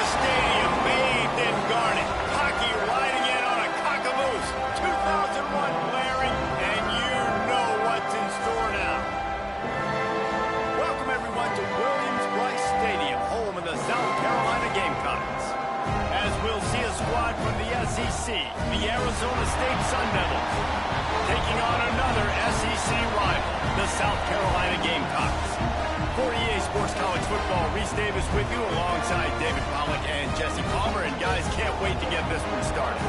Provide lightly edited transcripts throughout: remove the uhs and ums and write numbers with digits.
the stadium bathed in garnet. Hockey riding in on a cockamoose. 2001 blaring, and you know what's in store now. Welcome, everyone, to Williams-Brice Stadium, home of the South Carolina Gamecocks. As we'll see a squad from the SEC, the Arizona State Sun Devils, taking on another SEC rival, the South Carolina Gamecocks. For EA Sports College Football, Reese Davis with you alongside David Pollack and Jesse Palmer. And guys, can't wait to get this one started.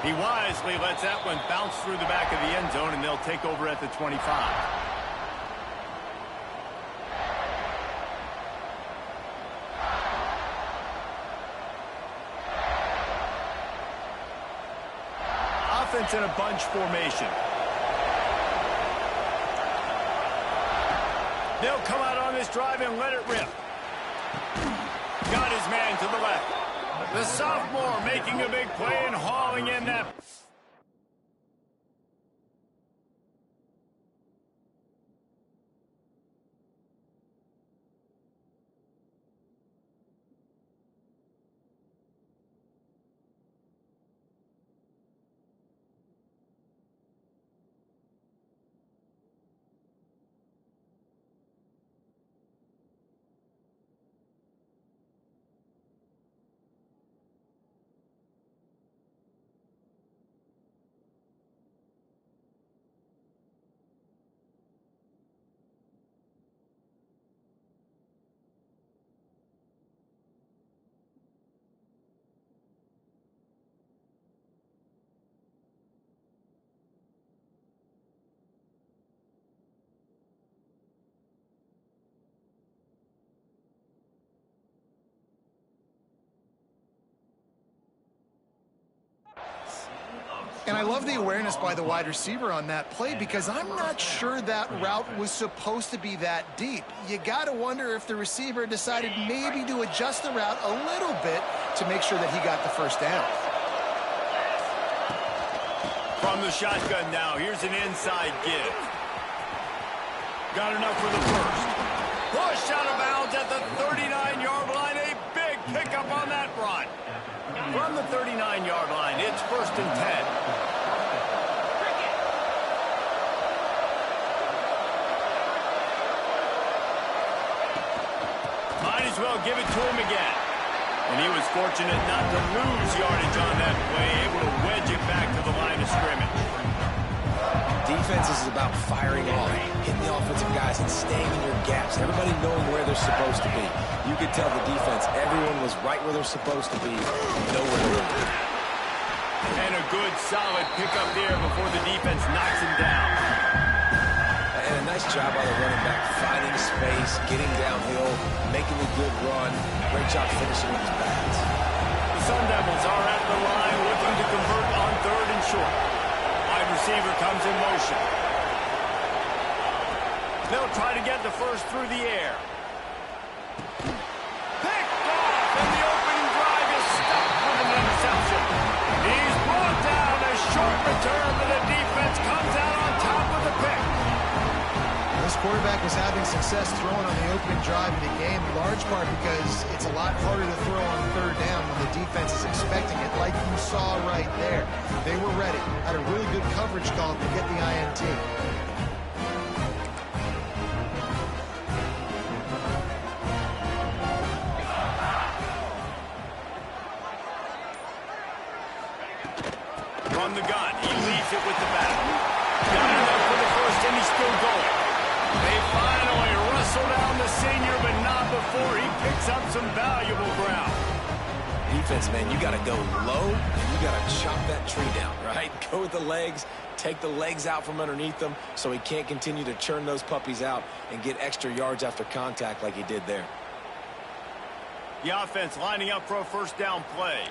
He wisely lets that one bounce through the back of the end zone, and they'll take over at the 25. Offense in a bunch formation. They'll come out on this drive and let it rip. Got his man to the left. The sophomore making a big play and hauling in that. And I love the awareness by the wide receiver on that play because I'm not sure that route was supposed to be that deep. You got to wonder if the receiver decided maybe to adjust the route a little bit to make sure that he got the first down. From the shotgun now, here's an inside give. Got enough for the first. Push out of bounds at the 39-yard line. A big pickup on that run. From the 39-yard line, it's 1st and 10. Might as well give it to him again. And he was fortunate not to lose yardage on that play, able to wedge it back to the line of scrimmage. Defense is about firing off, hitting the offensive guys and staying in your gaps. Everybody knowing where they're supposed to be. You could tell the defense, everyone was right where they're supposed to be, nowhere to move. And a good, solid pickup there before the defense knocks him down. And a nice job by the running back, finding space, getting downhill, making a good run. Great job finishing with his pads. The Sun Devils are at the line looking to convert on 3rd and short. Wide receiver comes in motion. They'll try to get the first through the air. Picked off, and the opening drive is stopped with an interception. He's brought down. A short return, but the defense comes out on top of the pick. This quarterback was having success throwing on the opening drive in the game, in large part because it's a lot harder to throw on 3rd down when the defense is expecting it, like you saw right there. They were ready, had a really good coverage call to get the INT. From the gun, he leads it with the back. Got enough for the first, and he's still going. They finally wrestle down the senior, but not before he picks up some valuable ground. defense, man, you got to go low and you got to chop that tree down, right? Go with the legs, take the legs out from underneath them so he can't continue to churn those puppies out and get extra yards after contact like he did there. The offense lining up for a first down play.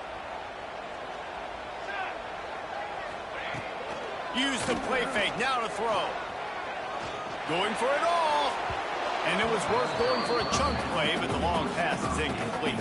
Use the play fake, now to throw. Going for it all. And it was worth going for a chunk play, but the long pass is incomplete.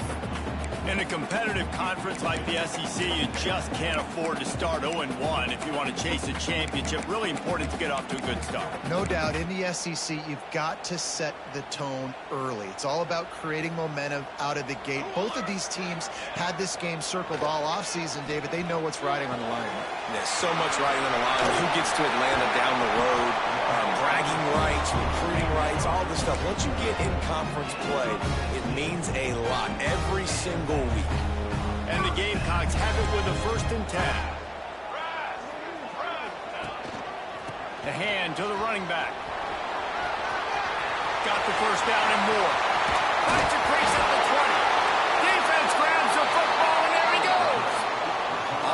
In a competitive conference like the SEC, you just can't afford to start 0-1 if you want to chase a championship. Really important to get off to a good start. No doubt, in the SEC, you've got to set the tone early. It's all about creating momentum out of the gate. Both of these teams had this game circled all offseason, David. They know what's riding on the line. There's so much riding on the line. Who gets to Atlanta down the road? Bragging rights, recruiting rights, all this stuff. Once you get in conference play, it means a lot every single week. And the Gamecocks have it with a 1st and 10. The hand to the running back. Got the first down and more. Finds a crease at the 20. Defense grabs the football, and there he goes.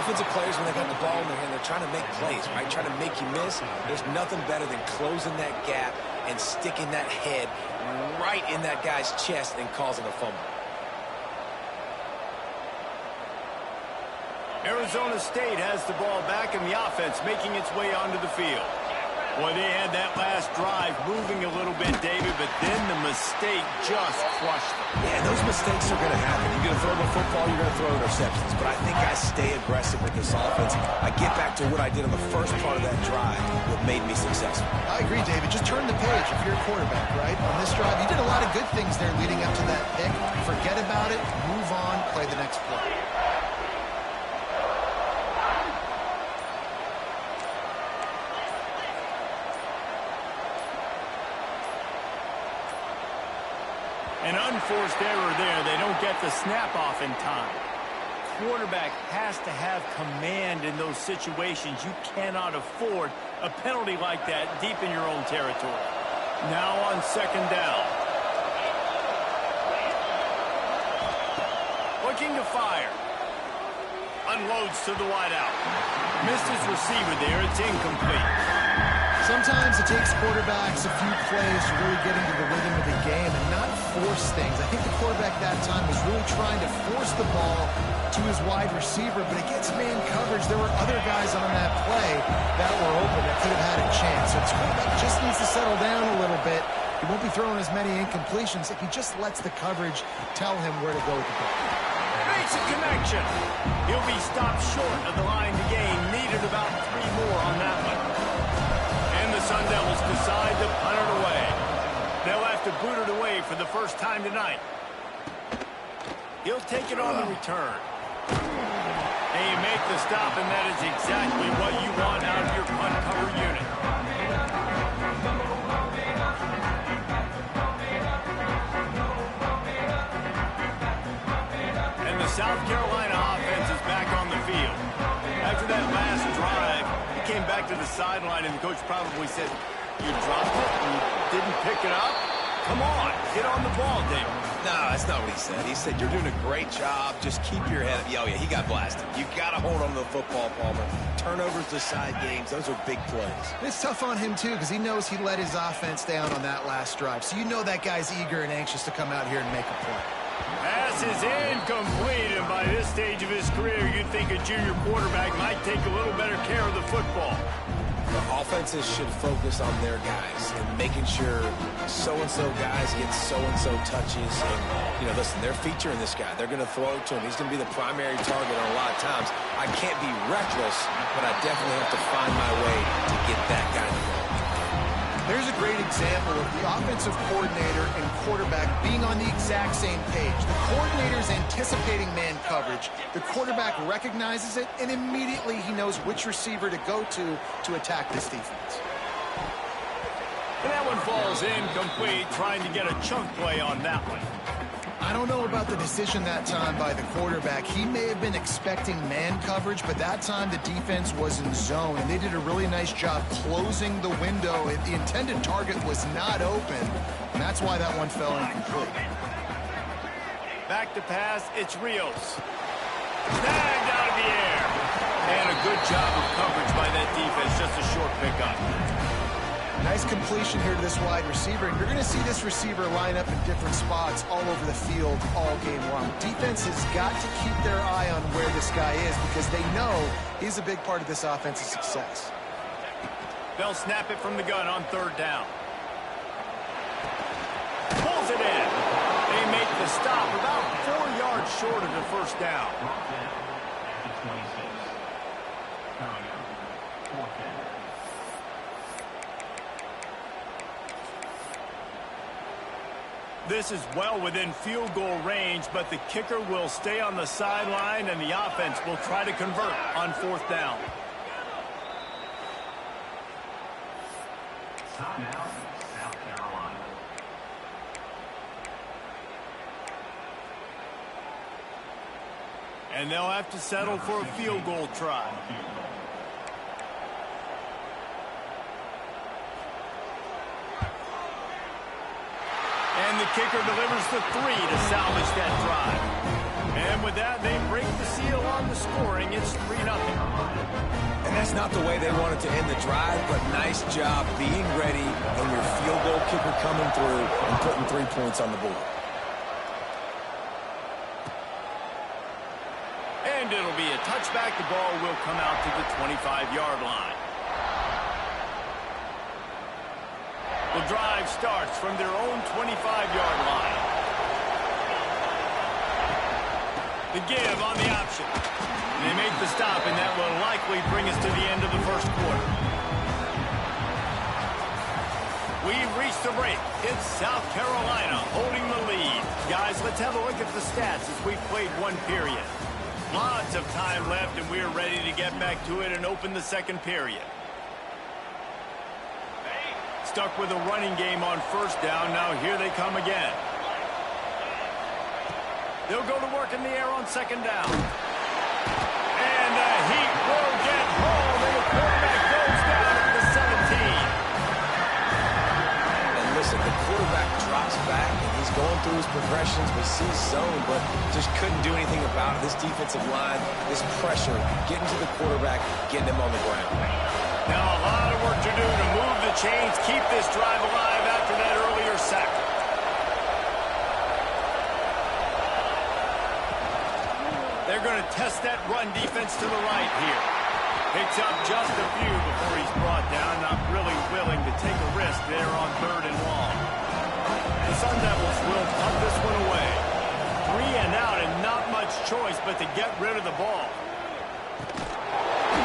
Offensive players, when they got the ball in their hand, they're trying to make plays, right? Trying to make you miss. There's nothing better than closing that gap and sticking that head right in that guy's chest and causing a fumble. Arizona State has the ball back, and the offense making its way onto the field. Boy, they had that last drive moving a little bit, David, but then the mistake just crushed them. Yeah, those mistakes are going to happen. You're going to throw the football, you're going to throw interceptions. But I think I stay aggressive with this offense. I get back to what I did on the first part of that drive that made me successful. I agree, David. Just turn the page if you're a quarterback, right? On this drive, you did a lot of good things there leading up to that pick. Forget about it, move on, play the next play. An unforced error there. They don't get the snap off in time. Quarterback has to have command in those situations. You cannot afford a penalty like that deep in your own territory. Now on 2nd down. Looking to fire. Unloads to the wideout. Missed his receiver there. It's incomplete. Sometimes it takes quarterbacks a few plays to really get into the rhythm of the game and not force things. I think the quarterback that time was really trying to force the ball to his wide receiver, but against man coverage, there were other guys on that play that were open that could have had a chance. So his quarterback just needs to settle down a little bit. He won't be throwing as many incompletions if he just lets the coverage tell him where to go with the ball. Makes a connection. He'll be stopped short of the line to gain. Needed about 3 more on that one. The Sun Devils decide to punt it away. They'll have to boot it away for the first time tonight. He'll take it on the return. And you make the stop, and that is exactly what you want out of your punt cover unit. And the South Carolina offense is back on the field. After that last drive, came back to the sideline, and the coach probably said, you dropped it and you didn't pick it up? Come on, get on the ball, David. No, that's not what he said. He said, you're doing a great job. Just keep your head up. Oh, yeah, he got blasted. You got to hold on to the football, Palmer. Turnovers decide games. Those are big plays. It's tough on him, too, because he knows he let his offense down on that last drive. So you know that guy's eager and anxious to come out here and make a play. Pass is incomplete, and by this stage of his career, you'd think a junior quarterback might take a little better care of the football. The offenses should focus on their guys and making sure so-and-so guys get so-and-so touches. And, you know, listen, they're featuring this guy. They're going to throw it to him. He's going to be the primary target on a lot of times. I can't be reckless, but I definitely have to find my way to get that guy the ball. There's a great example of the offensive coordinator and quarterback being on the exact same page. The coordinator's anticipating man coverage. The quarterback recognizes it, and immediately he knows which receiver to go to attack this defense. And that one falls incomplete, trying to get a chunk play on that one. I don't know about the decision that time by the quarterback. He may have been expecting man coverage, but that time the defense was in zone, and they did a really nice job closing the window. The intended target was not open, and that's why that one fell incomplete. Back to pass, it's Rios. Snagged out of the air. And a good job of coverage by that defense. Just a short pickup. Nice completion here to this wide receiver. And you're going to see this receiver line up in different spots all over the field all game long. Defense has got to keep their eye on where this guy is because they know he's a big part of this offense's success. They'll snap it from the gun on third down. Pulls it in. They make the stop about 4 yards short of the first down. This is well within field goal range, but the kicker will stay on the sideline, and the offense will try to convert on fourth down. Timeout, South Carolina. And they'll have to settle for a field goal try. And the kicker delivers the 3 to salvage that drive. And with that, they break the seal on the scoring. It's 3-0. And that's not the way they wanted to end the drive, but nice job being ready and your field goal kicker coming through and putting 3 points on the board. And it'll be a touchback. The ball will come out to the 25-yard line. The drive starts from their own 25-yard line. The give on the option. They make the stop, and that will likely bring us to the end of the first quarter. We've reached the break. It's South Carolina holding the lead. Guys, let's have a look at the stats as we've played one period. Lots of time left, and we're ready to get back to it and open the second period. Stuck with a running game on first down. Now here they come again. They'll go to work in the air on second down. And the heat will get home, and the quarterback goes down at the 17. And listen, the quarterback drops back, and he's going through his progressions. We see zone, but just couldn't do anything about it. This defensive line, this pressure, getting to the quarterback, getting him on the ground. Now a lot of work to do to move the chains, keep this drive alive after that earlier sack. They're going to test that run defense to the right here. Picks up just a few before he's brought down, not really willing to take a risk there on third and long. The Sun Devils will punt this one away. 3 and out and not much choice but to get rid of the ball.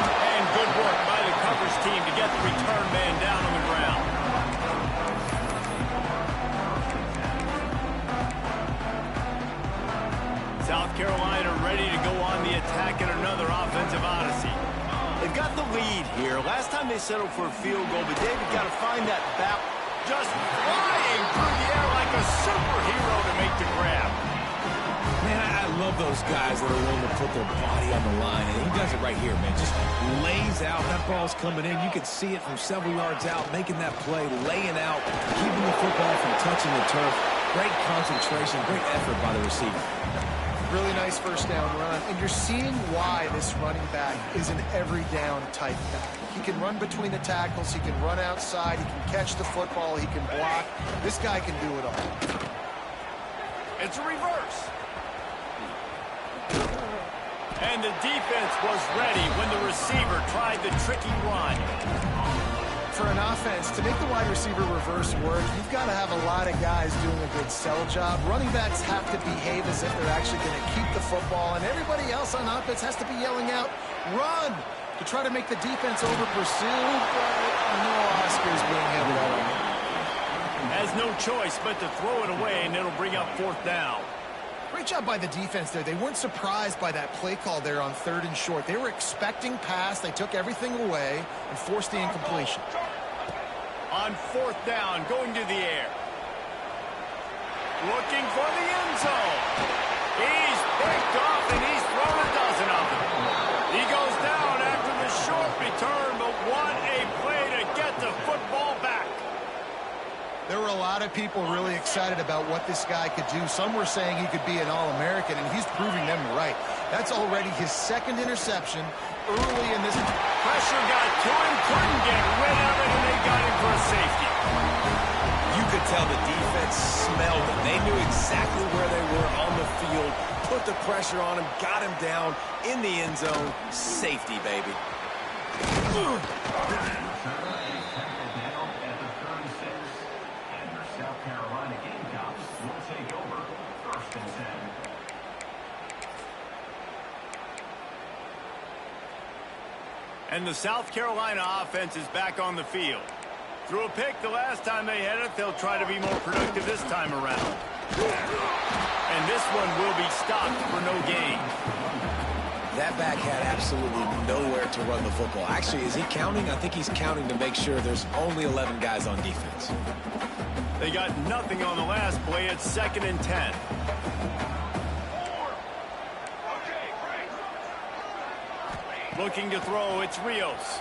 And good work by the coverage team to get the return man down on the ground. South Carolina ready to go on the attack in another offensive odyssey. They've got the lead here. Last time they settled for a field goal, but David got to find that bat. Just flying through the air like a superhero to make the grab. Man, I love those guys that are willing to put their body on the line, and he does it right here, man. Just lays out. That ball's coming in. You can see it from several yards out, making that play, laying out, keeping the football from touching the turf. Great concentration, great effort by the receiver. Really nice first down run. And you're seeing why this running back is an every down type guy. He can run between the tackles. He can run outside. He can catch the football. He can block. This guy can do it all. It's a reverse. And the defense was ready when the receiver tried the tricky run. For an offense, to make the wide receiver reverse work, you've got to have a lot of guys doing a good sell job. Running backs have to behave as if they're actually going to keep the football, and everybody else on offense has to be yelling out, run, to try to make the defense over-pursue, but no Oscars being held out. Has no choice but to throw it away, and it'll bring up fourth down. Great job by the defense there. They weren't surprised by that play call there on third and short. They were expecting pass. They took everything away and forced the incompletion. On fourth down, going to the air. Looking for the end zone. He's picked off, and he's thrown a dozen of them. He goes down after the short return, but what a play to get the football back. There were a lot of people people really excited about what this guy could do. Some were saying he could be an All-American, and he's proving them right. That's already his second interception early in this. Pressure got to him, couldn't get rid of it, and they got him for a safety. You could tell the defense smelled it. They knew exactly where they were on the field, put the pressure on him, got him down in the end zone. Safety, baby. South Carolina Gamecocks will take over 1st and 10. And the South Carolina offense is back on the field. Threw a pick the last time they had it. They'll try to be more productive this time around. And this one will be stopped for no gain. That back had absolutely nowhere to run the football. Actually, is he counting? I think he's counting to make sure there's only 11 guys on defense. They got nothing on the last play. It's 2nd and 10. Looking to throw, it's Rios.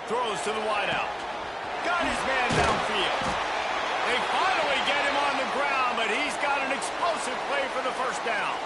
Throws to the wideout. Got his man downfield. They finally get him on the ground, but he's got an explosive play for the first down.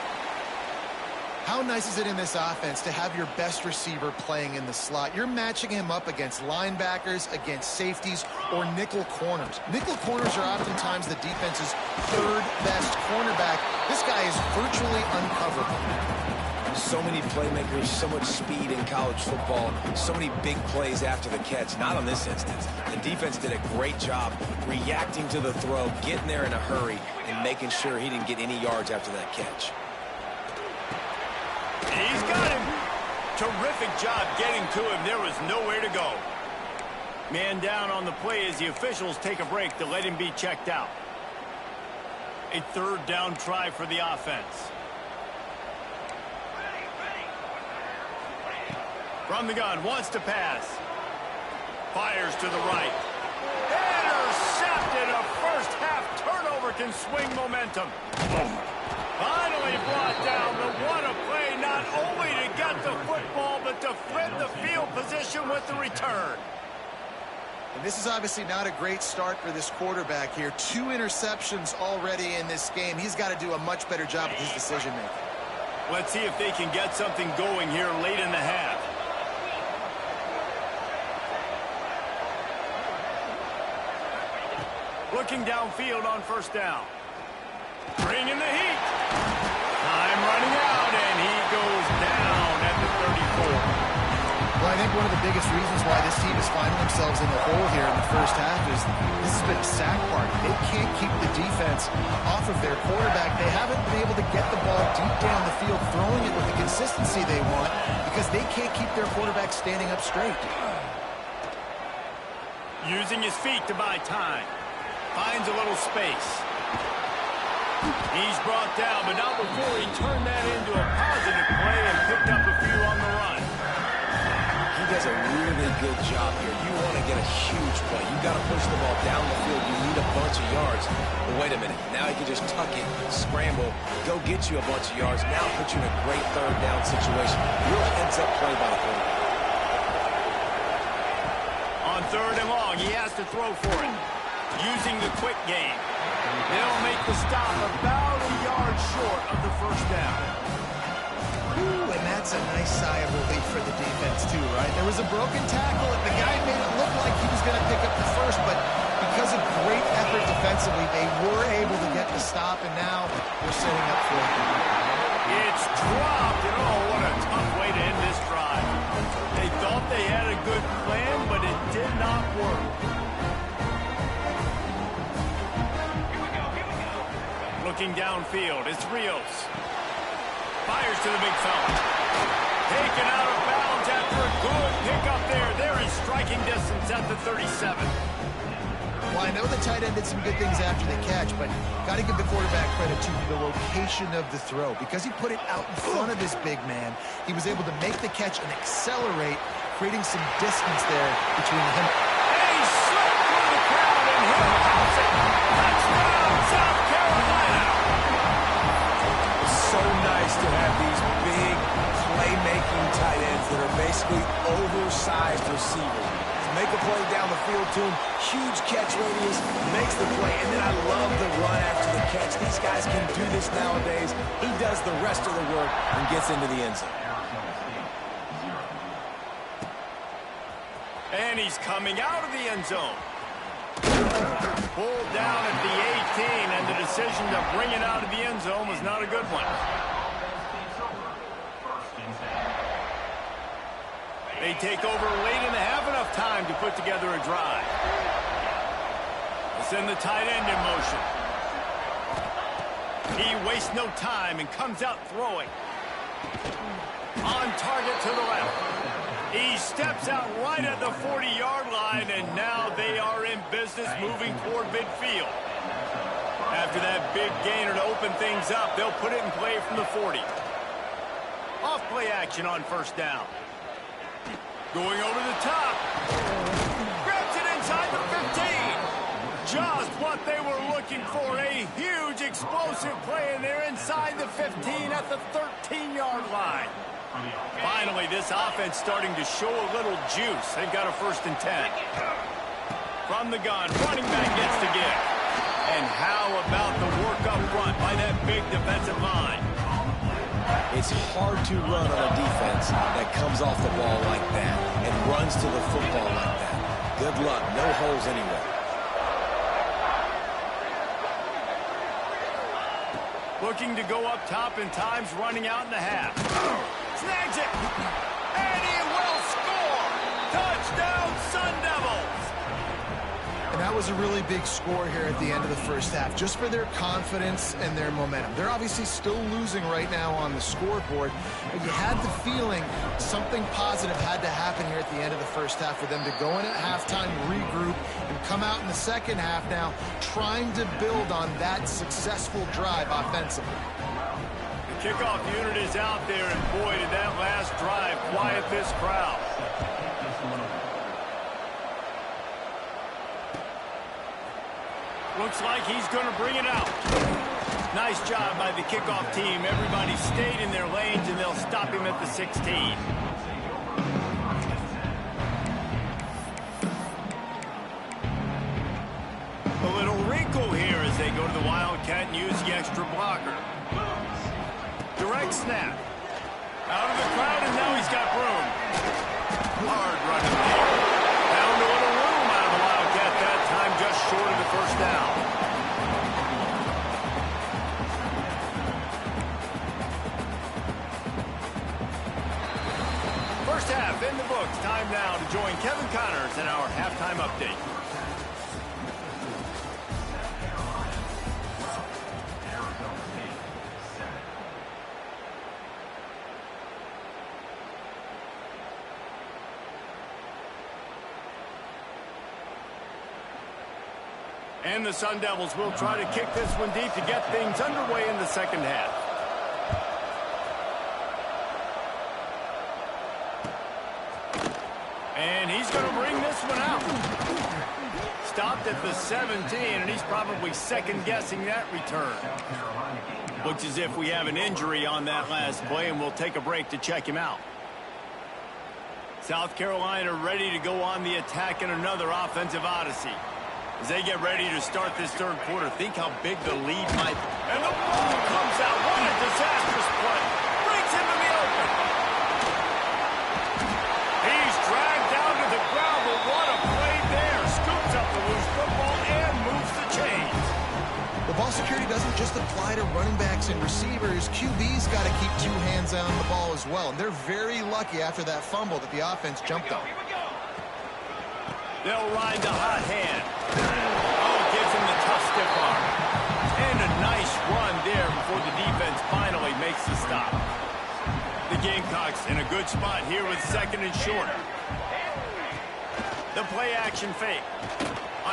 How nice is it in this offense to have your best receiver playing in the slot? You're matching him up against linebackers, against safeties, or nickel corners. Nickel corners are oftentimes the defense's third best cornerback. This guy is virtually uncoverable. So many playmakers, so much speed in college football, so many big plays after the catch. Not on this instance. The defense did a great job reacting to the throw, getting there in a hurry, and making sure he didn't get any yards after that catch. He's got him. Terrific job getting to him. There was nowhere to go. Man down on the play as the officials take a break to let him be checked out. A 3rd down try for the offense. From the gun, wants to pass. Fires to the right. Intercepted. A first-half turnover can swing momentum. Finally brought down, but what a play, not only to get the football, but to flip the field position with the return. And this is obviously not a great start for this quarterback here. 2 interceptions already in this game. He's got to do a much better job with his decision-making. Let's see if they can get something going here late in the half. Looking downfield on 1st down. Bringing the heat. Time running out, and he goes down at the 34. Well, I think one of the biggest reasons why this team is finding themselves in the hole here in the first half is this has been a sack party. They can't keep the defense off of their quarterback. They haven't been able to get the ball deep down the field, throwing it with the consistency they want because they can't keep their quarterback standing up straight. Using his feet to buy time. Finds a little space. He's brought down, but not before he turned that into a positive play and picked up a few on the run. He does a really good job here. You want to get a huge play. You got to push the ball down the field. You need a bunch of yards. But wait a minute. Now he can just tuck it, scramble, go get you a bunch of yards. Now put you in a great 3rd down situation. Real heads-up play by the quarterback. On 3rd and long, he has to throw for it. Using the quick game. They'll make the stop about a yard short of the 1st down. Ooh, and that's a nice sigh of relief for the defense too, right? There was a broken tackle, and the guy made it look like he was going to pick up the first, but because of great effort defensively, they were able to get the stop, and now they're setting up for it. It's dropped, and oh, what a tough way to end this drive. They thought they had a good plan, but it did not work. Looking downfield, it's Rios. Fires to the big fella. Taken out of bounds after a good pickup there. They're in striking distance at the 37. Well, I know the tight end did some good things after the catch, but got to give the quarterback credit to the location of the throw. Because he put it out in front of his big man, he was able to make the catch and accelerate, creating some distance there between him. And he slipped through the crowd and hit the house. Touchdown, South Carolina! So nice to have these big playmaking tight ends that are basically oversized receivers. make a play down the field to him. Huge catch radius, makes the play, and then I love the run after the catch. These guys can do this nowadays. He does the rest of the work and gets into the end zone. And he's coming out of the end zone. Pulled down at the 18, and the decision to bring it out of the end zone was not a good one. They take over late in the half, enough time to put together a drive. They send the tight end in motion. He wastes no time and comes out throwing. On target to the left. He steps out right at the 40-yard line, and now they are in business moving toward midfield. After that big gainer to open things up, they'll put it in play from the 40. Off play action on first down. Going over the top. Grabs it inside the 15. Just what they were looking for. A huge explosive play, and they're inside the 15 at the 13-yard line. Finally, this offense starting to show a little juice. They've got a 1st and 10. From the gun, running back gets to give. And how about the work up front by that big defensive line? It's hard to run on a defense that comes off the ball like that and runs to the football like that. Good luck. No holes anywhere. Looking to go up top, and time's running out in the half. Snags it. And he will score. Touchdown, Sun Devils. And that was a really big score here at the end of the first half, just for their confidence and their momentum. They're obviously still losing right now on the scoreboard, but you had the feeling something positive had to happen here at the end of the first half for them to go in at halftime, regroup, and come out in the second half now trying to build on that successful drive offensively. The kickoff unit is out there, and boy, did that last drive quiet this crowd. Looks like he's going to bring it out. Nice job by the kickoff team. Everybody stayed in their lanes, and they'll stop him at the 16. A little wrinkle here as they go to the Wildcat and use the extra blocker. Direct snap. Out of the crowd, and now he's got room. Hard running there. Down to a little room out of the Wildcat that time, just short of the first down. First half in the books. Time now to join Kevin Connors in our halftime update. And the Sun Devils will try to kick this one deep to get things underway in the second half. And he's going to bring this one out. Stopped at the 17, and he's probably second-guessing that return. Looks as if we have an injury on that last play, and we'll take a break to check him out. South Carolina ready to go on the attack in another offensive odyssey. As they get ready to start this third quarter, think how big the lead might be. And the ball comes out. What a disastrous play. Brings him to the open. He's dragged down to the ground, but what a play there. Scoops up the loose football and moves the chains. The ball security doesn't just apply to running backs and receivers. QB's got to keep two hands on the ball as well. And they're very lucky after that fumble that the offense jumped on. They'll ride the hot hand. Oh, gives him the tough stiff arm. And a nice run there before the defense finally makes the stop. The Gamecocks in a good spot here with 2nd and short. The play action fake.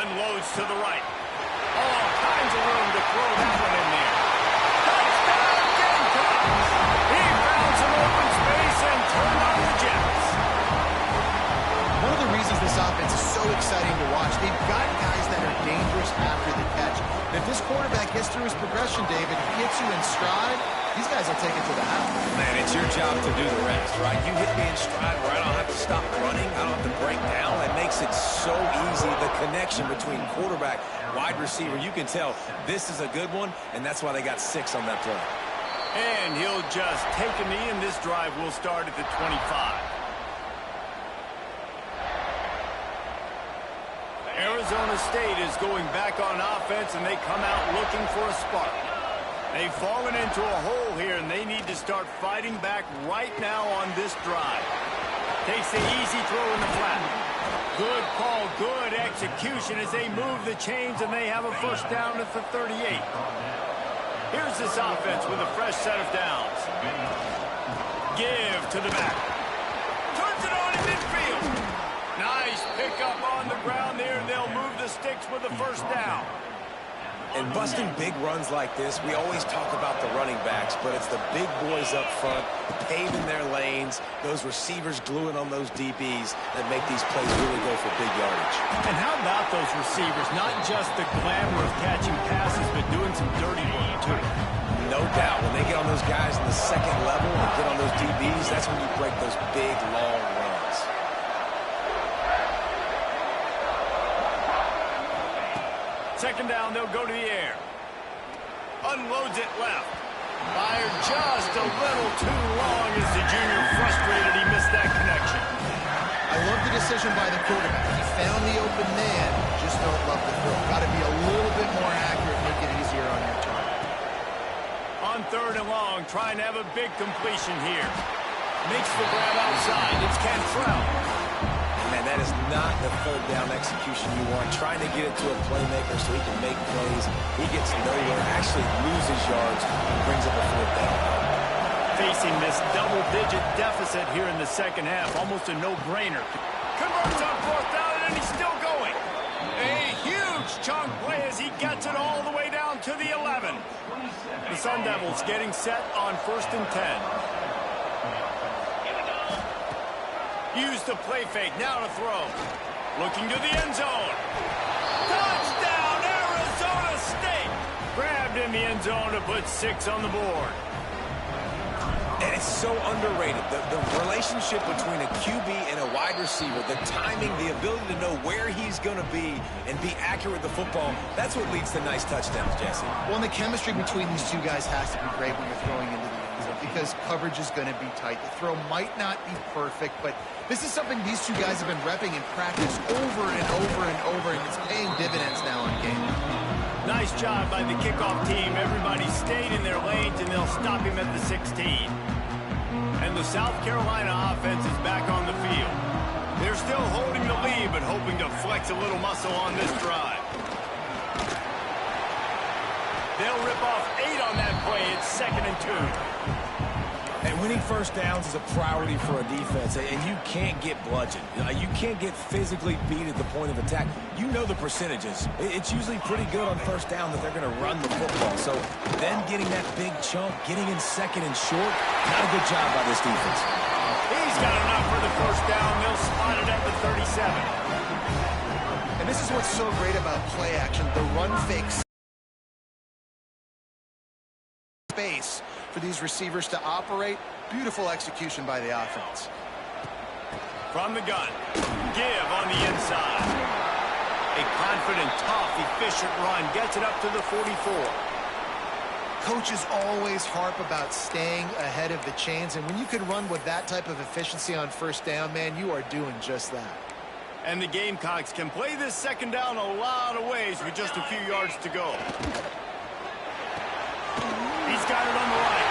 Unloads to the right. All kinds of room to throw that one in there. Touchdown Gamecocks! He found some open space and turned on the Jets. One of the reasons this offense is so exciting to watch, they've got guys that are dangerous after the catch. And if this quarterback gets through his progression, David, he hits you in stride, these guys will take it to the house. Man, it's your job to do the rest, right? You hit me in stride where I don't have to stop running. I don't have to break down. That makes it so easy, the connection between quarterback, wide receiver. You can tell this is a good one, and that's why they got 6 on that play. And he'll just take a knee, and this drive will start at the 25. Arizona State is going back on offense, and they come out looking for a spark. They've fallen into a hole here, and they need to start fighting back right now on this drive. Takes the easy throw in the flat. Good call, good execution as they move the chains, and they have a first down at the 38. Here's this offense with a fresh set of downs. Give to the back. Turns it on in midfield. Nice pickup on the ground there, and they'll move the sticks with a first down. And busting big runs like this, we always talk about the running backs, but it's the big boys up front, paving their lanes, those receivers gluing on those DBs that make these plays really go for big yardage. And how about those receivers? Not just the glamour of catching passes, but doing some dirty work, too. No doubt. When they get on those guys in the second level and get on those DBs, that's when you break those big, long runs. Second down, they'll go to the air. Unloads it left. Fired just a little too long as the junior frustrated he missed that connection. I love the decision by the quarterback. He found the open man, just don't love the throw. Got to be a little bit more accurate, make it easier on your target. On third and long, trying to have a big completion here. Makes the grab outside. It's Cantrell. Man, that is not the third down execution you want. Trying to get it to a playmaker so he can make plays. He gets nowhere, actually loses yards, and brings up a fourth down. Facing this double-digit deficit here in the second half, almost a no-brainer. Converts on fourth down, and he's still going. A huge chunk play as he gets it all the way down to the 11. The Sun Devils getting set on 1st and 10. Use the play fake, now to throw. Looking to the end zone. Touchdown, Arizona State! Grabbed in the end zone to put 6 on the board. And it's so underrated. The relationship between a QB and a wide receiver, the timing, the ability to know where he's going to be and be accurate with the football, that's what leads to nice touchdowns, Jesse. Well, and the chemistry between these two guys has to be great when you're throwing into the end zone because coverage is going to be tight. The throw might not be perfect, but this is something these two guys have been repping in practice over and over and over, and it's paying dividends now in game. Nice job by the kickoff team. Everybody stayed in their lanes, and they'll stop him at the 16. And the South Carolina offense is back on the field. They're still holding the lead, but hoping to flex a little muscle on this drive. They'll rip off 8 on that play. It's 2nd and 2. And winning first downs is a priority for a defense, and you can't get bludgeoned. You can't get physically beat at the point of attack. You know the percentages. It's usually pretty good on first down that they're going to run the football. So then getting that big chunk, getting in second and short, not a good job by this defense. He's got enough for the first down. They'll spot it at the 37. And this is what's so great about play action, the run fakes. Space for these receivers to operate. Beautiful execution by the offense. From the gun, give on the inside. A confident, tough, efficient run gets it up to the 44. Coaches always harp about staying ahead of the chains, and when you can run with that type of efficiency on first down, man, you are doing just that. And the Gamecocks can play this second down a lot of ways with just a few yards to go. He's got it on the right.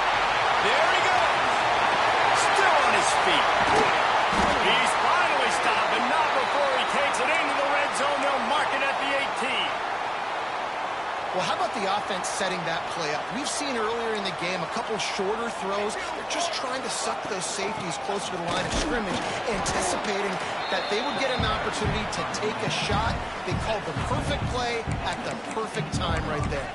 There he goes. Still on his feet. He's finally stopped, but not before he takes it into the red zone. They'll mark it at the 18. Well, how about the offense setting that play up? We've seen earlier in the game a couple shorter throws. They're just trying to suck those safeties closer to the line of scrimmage, anticipating that they would get an opportunity to take a shot. They called the perfect play at the perfect time right there.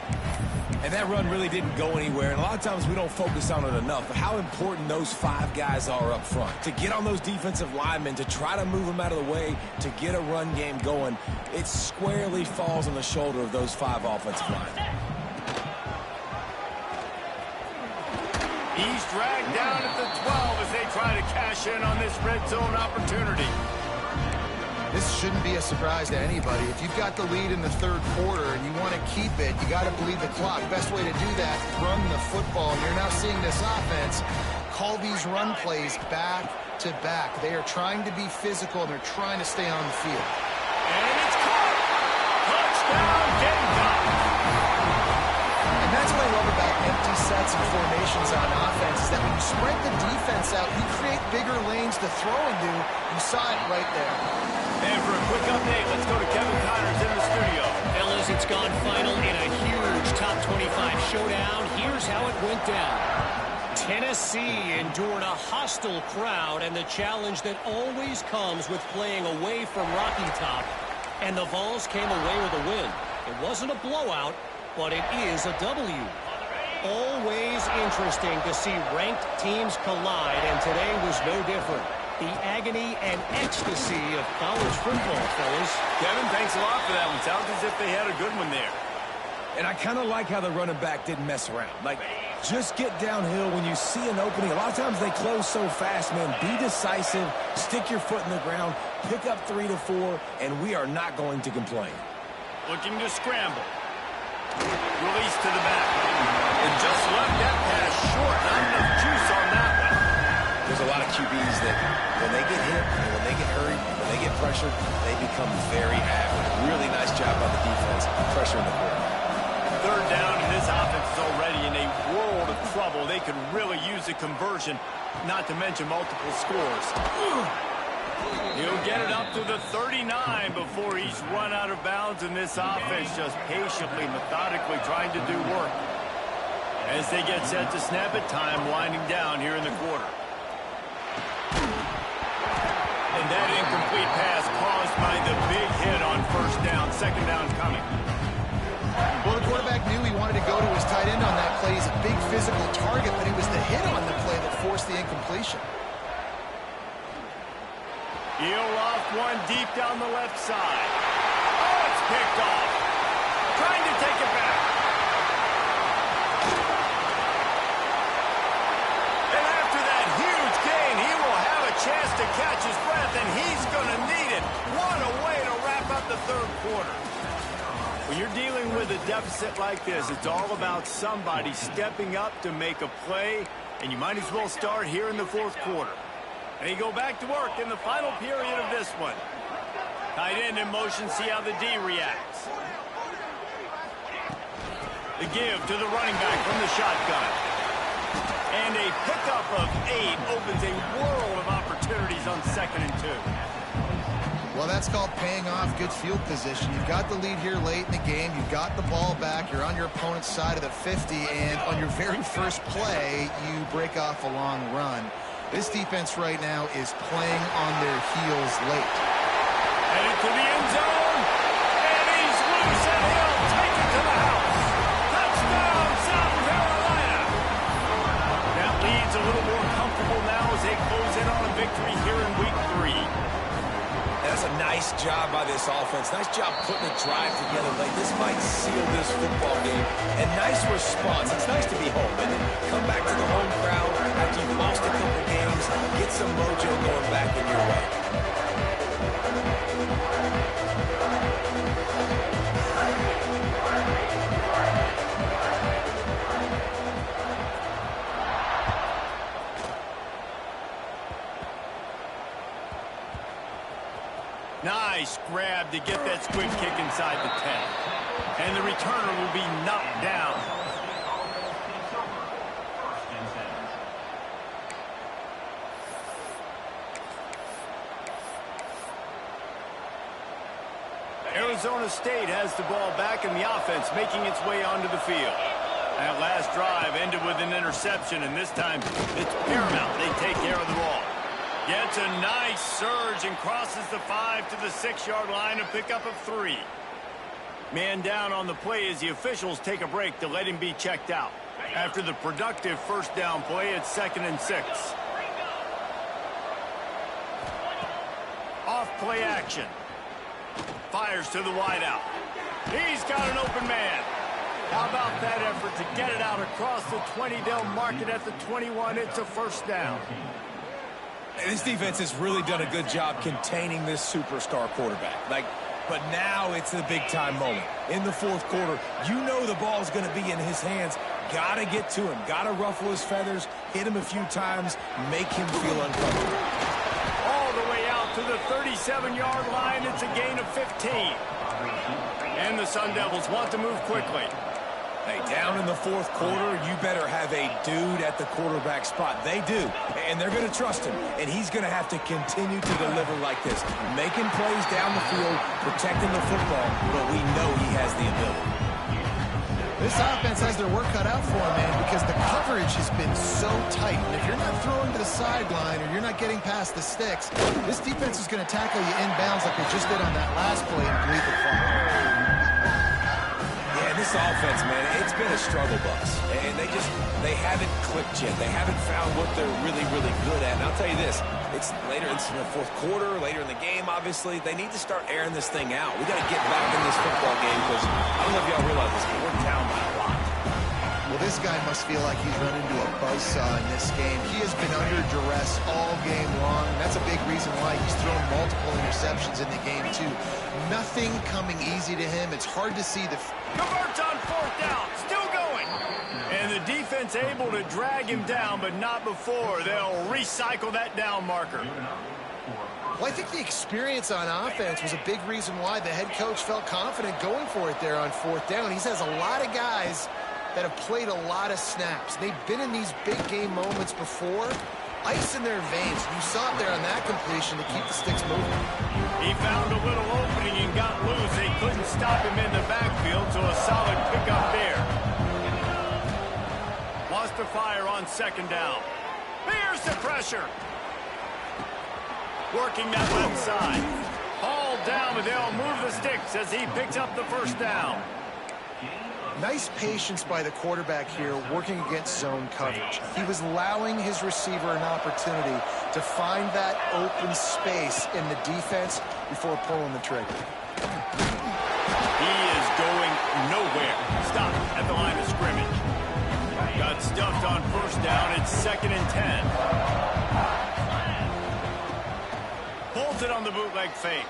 And that run really didn't go anywhere, and a lot of times we don't focus on it enough, but how important those 5 guys are up front. To get on those defensive linemen, to try to move them out of the way, to get a run game going, it squarely falls on the shoulder of those 5 offensive linemen. He's dragged down at the 12 as they try to cash in on this red zone opportunity. This shouldn't be a surprise to anybody. If you've got the lead in the third quarter and you want to keep it, you got to bleed the clock. Best way to do that, run the football. And you're now seeing this offense call these run plays back to back. They are trying to be physical, and they're trying to stay on the field. And it's caught! Touchdown, Gamecocks! And that's what I love about empty sets and formations on offense, is that when you spread the defense out, you create bigger lanes to throw into. You saw it right there. And for a quick update, let's go to Kevin Connors in the studio. Fellas, it's gone final in a huge top 25 showdown. Here's how it went down. Tennessee endured a hostile crowd and the challenge that always comes with playing away from Rocky Top. And the Vols came away with a win. It wasn't a blowout, but it is a W. Always interesting to see ranked teams collide, and today was no different. The agony and ecstasy of college football, fellas. Kevin, thanks a lot for that one. Sounds as if they had a good one there. And I kind of like how the running back didn't mess around. Like, just get downhill when you see an opening. A lot of times they close so fast, man. Be decisive, stick your foot in the ground, pick up 3 to 4, and we are not going to complain. Looking to scramble. Release to the back. And just left that pass short. Not enough juice on that one. There's a lot of QBs that when they get hit and when they get hurried, when they get pressured, they become very average. Really nice job by the defense, pressuring the quarterback. Third down, and this offense is already in a world of trouble. They could really use a conversion, not to mention multiple scores. He'll get it up to the 39 before he's run out of bounds, and this offense just patiently, methodically trying to do work. As they get set to snap it, time winding down here in the quarter. And that incomplete pass caused by the big hit on first down. Second down coming. Well, the quarterback knew he wanted to go to his tight end on that play. He's a big physical target, but it was the hit on the play that forced the incompletion. He'll off one deep down the left side. Oh, it's picked off. Trying to take it back. And after that huge gain, he will have a chance to catch his breath, and he's going to need it. What a way to wrap up the third quarter. When you're dealing with a deficit like this, it's all about somebody stepping up to make a play, and you might as well start here in the fourth quarter. And he go back to work in the final period of this one. Tight end in motion, see how the D reacts. The give to the running back from the shotgun. And a pickup of 8 opens a world of opportunities on 2nd and 2. Well, that's called paying off good field position. You've got the lead here late in the game. You've got the ball back. You're on your opponent's side of the 50, and on your very first play, you break off a long run. This defense right now is playing on their heels late. Headed to the end zone, and he's loose, and he'll take it to the house. Touchdown, South Carolina. That lead's a little more comfortable now as they close in on a victory here in week 3. That's a nice job by this offense. Nice job putting a drive together late. This might seal this football game. And nice response. It's nice to be home and come back to the home crowd after you've lost a couple games. Get some mojo going back in your way. Nice grab to get that squib kick inside the 10. And the returner will be knocked down. Arizona State has the ball back in the offense, making its way onto the field. That last drive ended with an interception, and this time it's paramount they take care of the ball. Gets a nice surge and crosses the 5 to the 6-yard line, a pickup of 3. Man down on the play as the officials take a break to let him be checked out. After the productive first down play, it's 2nd and 6. Off play action. Fires to the wideout. He's got an open man. How about that effort to get it out across the 20? They'll mark it at the 21. It's a first down. This defense has really done a good job containing this superstar quarterback. But now it's the big-time moment. In the fourth quarter, you know the ball is going to be in his hands. Got to get to him. Got to ruffle his feathers, hit him a few times, make him feel uncomfortable. All the way out to the 37-yard line. It's a gain of 15. And the Sun Devils want to move quickly. Hey, down in the fourth quarter, you better have a dude at the quarterback spot. They do, and they're going to trust him, and he's going to have to continue to deliver like this, making plays down the field, protecting the football, but we know he has the ability. This offense has their work cut out for them, man, because the coverage has been so tight. And if you're not throwing to the sideline or you're not getting past the sticks, this defense is going to tackle you inbounds like they just did on that last play and bleed the clock. This offense, man, it's been a struggle bus, and they haven't clicked yet. They haven't found what they're really, really good at. And I'll tell you this, it's in the fourth quarter, later in the game, obviously. They need to start airing this thing out. We got to get back in this football game because I don't know if y'all realize this, but we're down by a lot. Well, this guy must feel like he's run into a buzzsaw in this game. He has been under duress all game long, and that's a big reason why he's thrown multiple interceptions in the game, too. Nothing coming easy to him. It's hard to see the... Converts on fourth down. Still going. And the defense able to drag him down, but not before. They'll recycle that down marker. Well, I think the experience on offense was a big reason why the head coach felt confident going for it there on fourth down. He has a lot of guys that have played a lot of snaps. They've been in these big game moments before. Ice in their veins. You saw it there on that completion to keep the sticks moving. He found a little opening and got loose. They couldn't stop him in the backfield, so a solid pickup there. Wants to fire on second down. Here's the pressure. Working that left side. Hauled down, but they'll move the sticks as he picks up the first down. Nice patience by the quarterback here working against zone coverage. He was allowing his receiver an opportunity to find that open space in the defense before pulling the trigger. He is going nowhere. Stop at the line of scrimmage. Got stuffed on first down. It's 2nd and 10. Pulls it on the bootleg fake.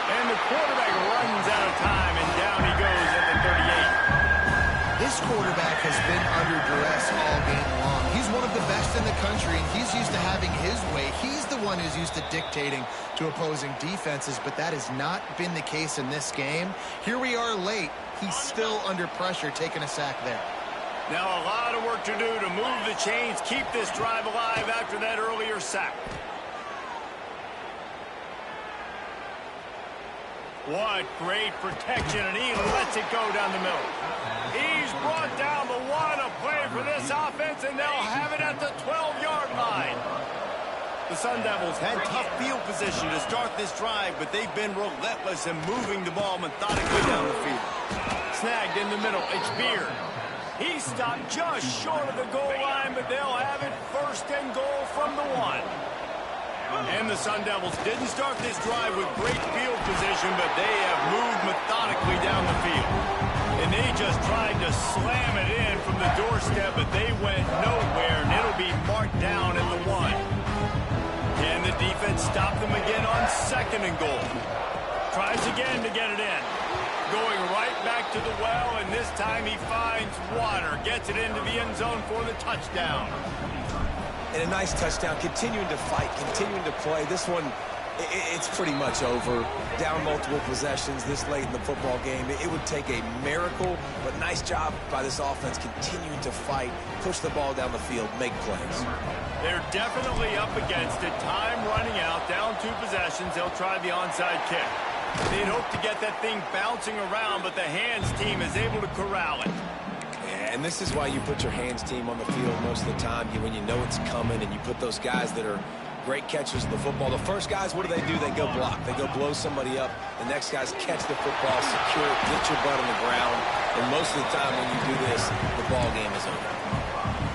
And the quarterback runs out of time, and down he goes at the 38. This quarterback has been under duress all game long. He's one of the best in the country, and he's used to having his way. He's the one who's used to dictating to opposing defenses, but that has not been the case in this game. Here we are late. He's still under pressure, taking a sack there. Now a lot of work to do to move the chains, keep this drive alive after that earlier sack. What great protection, and he lets it go down the middle. He's brought down the one, a play for this offense, and they'll have it at the 12-yard line. The Sun Devils had tough field position to start this drive, but they've been relentless in moving the ball methodically down the field. Snagged in the middle, it's Beard. He stopped just short of the goal line, but they'll have it 1st and goal from the 1. And the Sun Devils didn't start this drive with great field position, but they have moved methodically down the field. And they just tried to slam it in from the doorstep, but they went nowhere, and it'll be marked down at the 1. And the defense stopped them again on 2nd and goal. Tries again to get it in. Going right back to the well, and this time he finds water. Gets it into the end zone for the touchdown. And a nice touchdown, continuing to fight, continuing to play. This one, it's pretty much over. Down multiple possessions this late in the football game. It would take a miracle, but nice job by this offense continuing to fight, push the ball down the field, make plays. They're definitely up against it. Time running out, down 2 possessions. They'll try the onside kick. They'd hope to get that thing bouncing around, but the hands team is able to corral it. And this is why you put your hands team on the field most of the time when you know it's coming, and you put those guys that are great catchers of the football. The first guys, what do? They go block. They go blow somebody up. The next guys catch the football, secure it, get your butt on the ground. And most of the time when you do this, the ball game is over.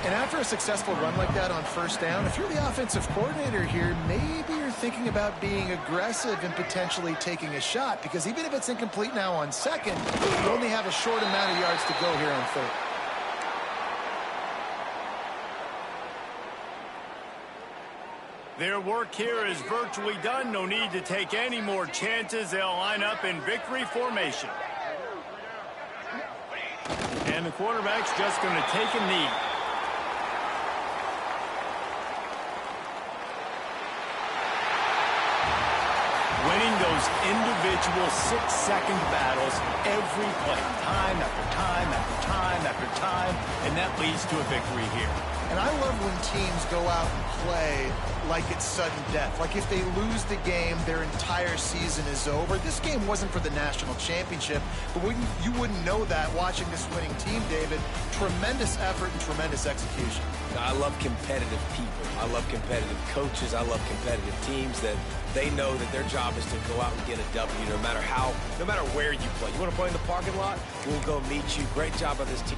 And after a successful run like that on 1st down, if you're the offensive coordinator here, maybe you're thinking about being aggressive and potentially taking a shot, because even if it's incomplete now on second, you only have a short amount of yards to go here on third. Their work here is virtually done. No need to take any more chances. They'll line up in victory formation. And the quarterback's just going to take a knee. Winning those individual 6-second battles every play, time after time after time after time, and that leads to a victory here. And I love when teams go out and play like it's sudden death. Like if they lose the game, their entire season is over. This game wasn't for the national championship, but you wouldn't know that watching this winning team, David. Tremendous effort and tremendous execution. I love competitive people. I love competitive coaches. I love competitive teams that they know that their job is to go out and get a W no matter where you play. You want to play in the parking lot? We'll go meet you. Great job by this team.